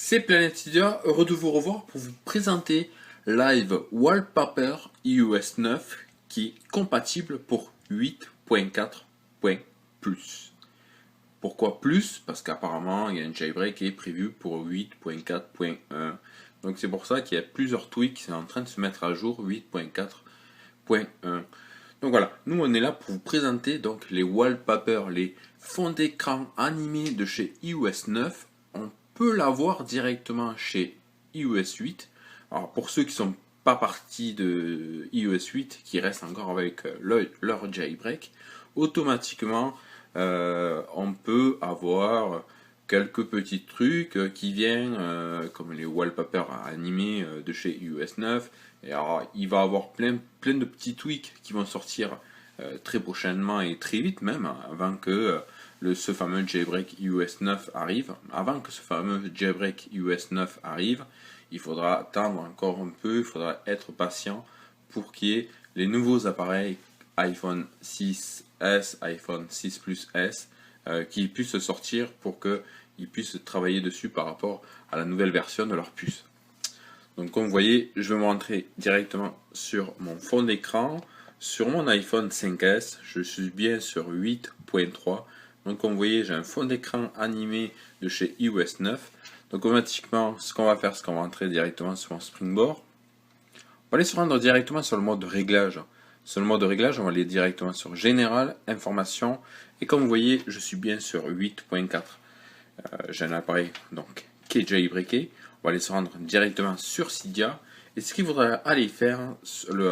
C'est Planetidia, heureux de vous revoir pour vous présenter Live Wallpaper iOS 9 qui est compatible pour 8.4. Pourquoi plus? Parce qu'apparemment il y a un jailbreak qui est prévu pour 8.4.1. Donc c'est pour ça qu'il y a plusieurs tweaks qui sont en train de se mettre à jour 8.4.1. Donc voilà, nous on est là pour vous présenter donc les wallpapers, les fonds d'écran animés de chez iOS 9. On peut l'avoir directement chez iOS 8. Alors pour ceux qui sont pas partis de iOS 8, qui restent encore avec leur jailbreak, automatiquement on peut avoir quelques petits trucs qui viennent comme les wallpapers animés de chez iOS 9. Et alors, il va y avoir plein de petits tweaks qui vont sortir très prochainement et très vite même, avant que ce fameux jailbreak iOS 9 arrive. Avant que ce fameux jailbreak iOS 9 arrive, il faudra attendre encore un peu, il faudra être patient pour qu'il y ait les nouveaux appareils iPhone 6S, iPhone 6 Plus S qui puissent sortir pour qu'ils puissent travailler dessus par rapport à la nouvelle version de leur puce. Donc comme vous voyez, je vais me rentrer directement sur mon fond d'écran, sur mon iPhone 5S, je suis bien sur 8.3. Donc comme vous voyez, j'ai un fond d'écran animé de chez iOS 9. Donc automatiquement, ce qu'on va faire, c'est qu'on va entrer directement sur mon Springboard. On va aller se rendre directement sur le mode de réglage. Sur le mode de réglage, on va aller directement sur Général, Information. Et comme vous voyez, je suis bien sur 8.4. J'ai un appareil donc, qui est jailbreaké. On va aller se rendre directement sur Cydia. Et ce qu'il faudra aller faire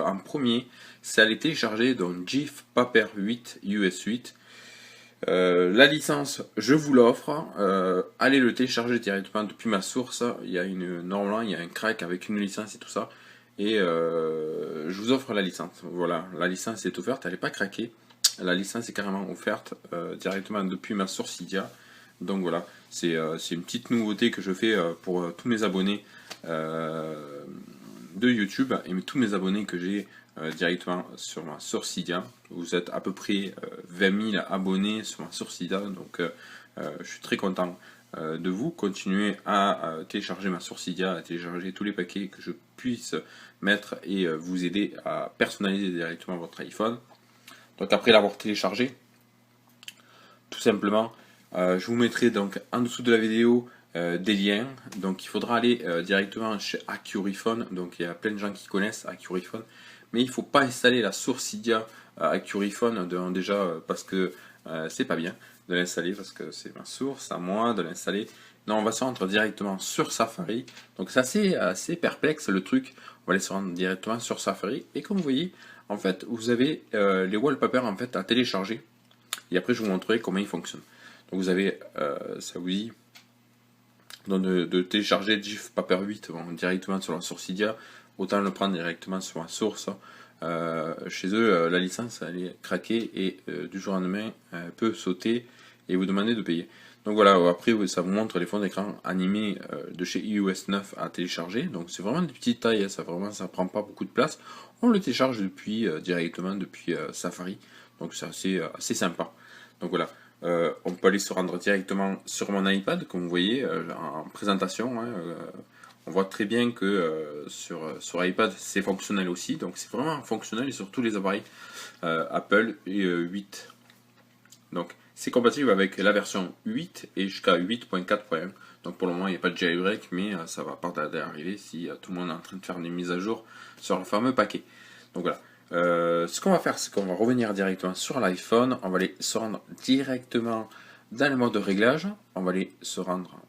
en premier, c'est aller télécharger donc GIF Paper 8 US 8. La licence, je vous l'offre. Allez le télécharger directement depuis ma source. Normalement, il y a un crack avec une licence et tout ça. Et je vous offre la licence. Voilà, la licence est offerte, elle n'est pas craquée. La licence est carrément offerte directement depuis ma source Cydia. Donc voilà, c'est une petite nouveauté que je fais pour tous mes abonnés de YouTube et tous mes abonnés que j'ai directement sur ma source Cydia. Vous êtes à peu près 20 000 abonnés sur ma source Cydia, donc je suis très content de vous. Continuez à télécharger ma source Cydia, à télécharger tous les paquets que je puisse mettre et vous aider à personnaliser directement votre iPhone. Donc après l'avoir téléchargé, tout simplement, je vous mettrai donc en dessous de la vidéo des liens. Donc il faudra aller directement chez Accuriphone. Donc il y a plein de gens qui connaissent Accuriphone, mais il ne faut pas installer la source Cydia Accuriphone déjà parce que c'est pas bien de l'installer, parce que c'est ma source à moi de l'installer. Non, on va se rendre directement sur Safari. Donc c'est assez perplexe le truc. On va aller se rendre directement sur Safari. Et comme vous voyez, en fait, vous avez les wallpapers en fait à télécharger. Et après, je vous montrerai comment ils fonctionnent. Donc vous avez, ça vous dit, donc de télécharger GIF Paper 8 directement sur la source Cydia. Autant le prendre directement sur la source. Chez eux, la licence elle est craquée et du jour au lendemain, elle peut sauter et vous demander de payer. Donc voilà, après ça vous montre les fonds d'écran animés de chez iOS 9 à télécharger. Donc c'est vraiment des petites tailles, ça prend pas beaucoup de place. On le télécharge directement depuis Safari. Donc c'est assez sympa. Donc voilà, on peut aller se rendre directement sur mon iPad, comme vous voyez en présentation. On voit très bien que sur iPad c'est fonctionnel aussi, donc c'est vraiment fonctionnel sur tous les appareils Apple et 8. Donc c'est compatible avec la version 8 et jusqu'à 8.4.1. Donc pour le moment il n'y a pas de jailbreak, mais ça va pas tarder à arriver si tout le monde est en train de faire des mises à jour sur le fameux paquet. Donc voilà. Ce qu'on va faire, c'est qu'on va revenir directement sur l'iPhone, on va aller se rendre directement dans le mode de réglage, on va aller se rendre,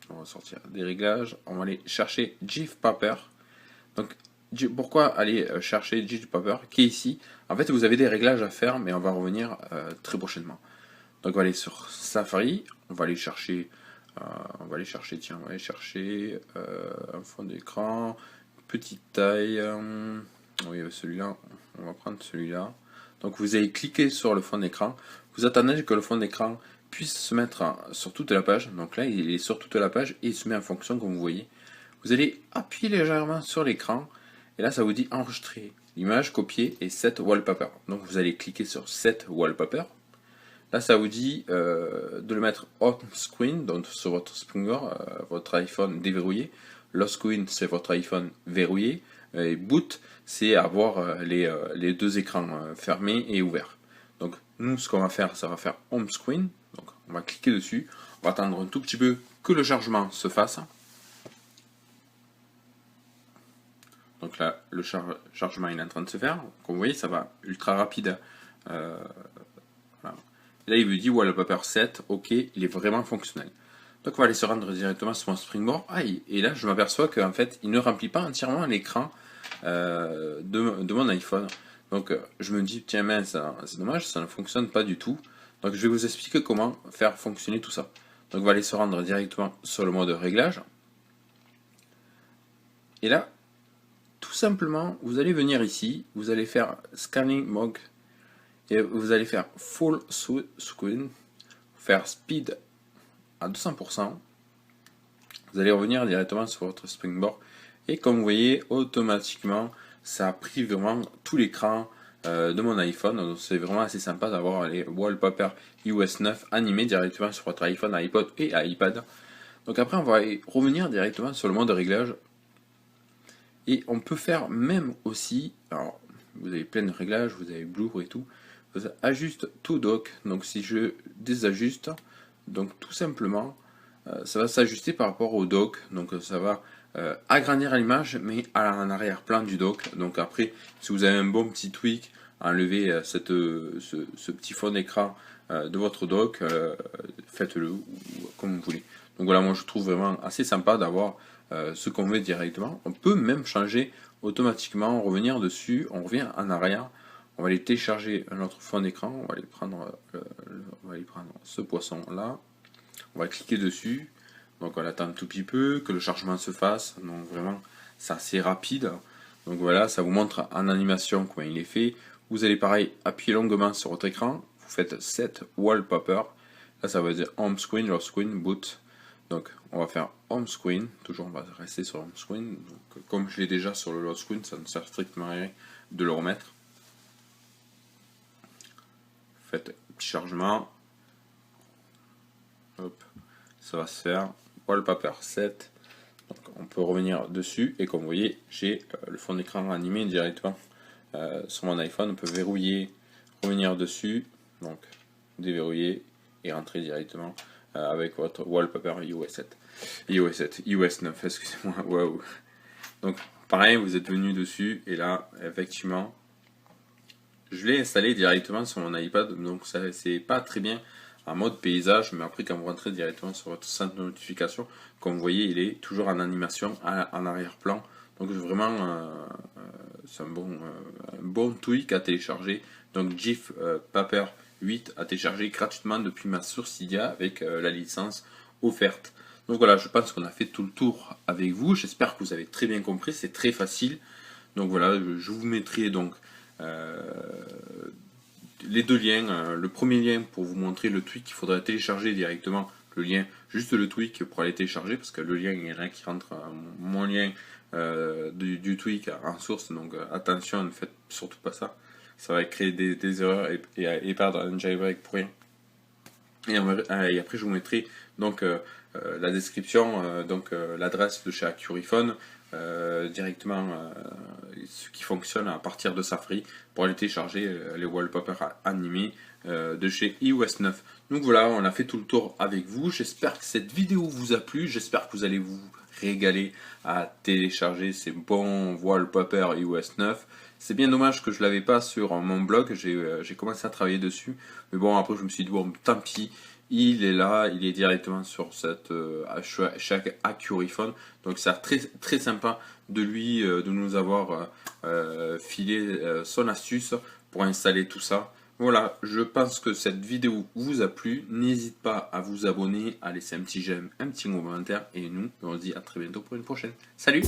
on va sortir des réglages, on va aller chercher GIF Paper. Donc pourquoi aller chercher GIF Paper qui est ici? En fait vous avez des réglages à faire, mais on va revenir très prochainement. Donc on va aller sur Safari, on va aller chercher un fond d'écran, petite taille. Oui, celui-là, on va prendre celui-là. Donc vous allez cliquer sur le fond d'écran. Vous attendez que le fond d'écran puisse se mettre sur toute la page. Donc là, il est sur toute la page et il se met en fonction comme vous voyez. Vous allez appuyer légèrement sur l'écran et là, ça vous dit enregistrer l'image, copier et set wallpaper. Donc vous allez cliquer sur set wallpaper. Là, ça vous dit de le mettre home screen, donc sur votre Springboard, votre iPhone déverrouillé. Lock screen, c'est votre iPhone verrouillé. Et boot, c'est avoir les deux écrans fermés et ouverts. Donc, nous, ce qu'on va faire, ça va faire home screen. Donc, on va cliquer dessus. On va attendre un tout petit peu que le chargement se fasse. Donc là, le chargement est en train de se faire. Comme vous voyez, ça va ultra rapide. Voilà. Là, il me dit Wallpaper 7, ok, il est vraiment fonctionnel. Donc on va aller se rendre directement sur mon Springboard. Et là, je m'aperçois qu'en fait, il ne remplit pas entièrement l'écran de mon iPhone. Donc je me dis, tiens, mais c'est dommage, ça ne fonctionne pas du tout. Donc je vais vous expliquer comment faire fonctionner tout ça. Donc on va aller se rendre directement sur le mode réglage. Et là, tout simplement, vous allez venir ici, vous allez faire Scanning Mode. Et vous allez faire Full Screen, faire Speed à 200%. Vous allez revenir directement sur votre Springboard. Et comme vous voyez, automatiquement, ça a pris vraiment tout l'écran de mon iPhone. Donc c'est vraiment assez sympa d'avoir les wallpapers iOS 9 animés directement sur votre iPhone, iPod et iPad. Donc après, on va revenir directement sur le mode réglage. Et on peut faire même aussi, alors vous avez plein de réglages, vous avez Blur et tout. Ajuste to dock, donc si je désajuste, donc tout simplement ça va s'ajuster par rapport au dock, donc ça va agrandir l'image mais en arrière-plan du dock. Donc après, si vous avez un bon petit tweak, enlevez ce petit fond d'écran de votre dock, faites-le comme vous voulez. Donc voilà, moi je trouve vraiment assez sympa d'avoir ce qu'on veut directement. On peut même changer automatiquement, revenir dessus, on revient en arrière. On va aller télécharger notre fond d'écran, on va aller prendre ce poisson là, on va cliquer dessus, donc on va attendre un tout petit peu que le chargement se fasse, donc vraiment c'est assez rapide. Donc voilà, ça vous montre en animation comment il est fait. Vous allez pareil appuyer longuement sur votre écran, vous faites Set Wallpaper, là ça va dire Home Screen, Lock Screen, Boot. Donc on va faire Home Screen, toujours on va rester sur Home Screen, donc, comme je l'ai déjà sur le Lock Screen, ça ne sert strictement à rien de le remettre. Faites petit chargement, hop, ça va se faire. Wallpaper 7, donc on peut revenir dessus et comme vous voyez, j'ai le fond d'écran animé directement sur mon iPhone. On peut verrouiller, revenir dessus, donc déverrouiller et rentrer directement avec votre wallpaper iOS 7, iOS 9, excusez-moi, waouh. Donc pareil, vous êtes venu dessus et là, effectivement, je l'ai installé directement sur mon iPad, donc ça c'est pas très bien en mode paysage, mais après quand vous rentrez directement sur votre centre de notification, comme vous voyez, il est toujours en animation en arrière-plan. Donc vraiment, c'est un bon tweak à télécharger. Donc GIF Paper 8 à télécharger gratuitement depuis ma source Cydia avec la licence offerte. Donc voilà, je pense qu'on a fait tout le tour avec vous. J'espère que vous avez très bien compris, c'est très facile. Donc voilà, je vous mettrai donc les deux liens. Le premier lien pour vous montrer le tweak qu'il faudrait télécharger directement, le lien, juste le tweak pour aller télécharger, parce que le lien, il y en a qui rentre mon lien du tweak en source, donc attention, ne faites surtout pas ça. Ça va créer des erreurs et perdre un jailbreak pour rien. Et après, je vous mettrai donc la description, donc l'adresse de chez Accuriphone, directement ce qui fonctionne à partir de Safari pour aller télécharger les wallpapers animés de chez iOS 9. Donc voilà, on a fait tout le tour avec vous. J'espère que cette vidéo vous a plu. J'espère que vous allez vous régaler à télécharger ces bons wallpapers iOS 9. C'est bien dommage que je ne l'avais pas sur mon blog. J'ai commencé à travailler dessus. Mais bon, après je me suis dit, bon, tant pis. Il est là, il est directement sur chaque Accuriphone. Donc c'est très, très sympa de lui, de nous avoir filé son astuce pour installer tout ça. Voilà, je pense que cette vidéo vous a plu. N'hésitez pas à vous abonner, à laisser un petit j'aime, un petit commentaire. Et nous, on se dit à très bientôt pour une prochaine. Salut!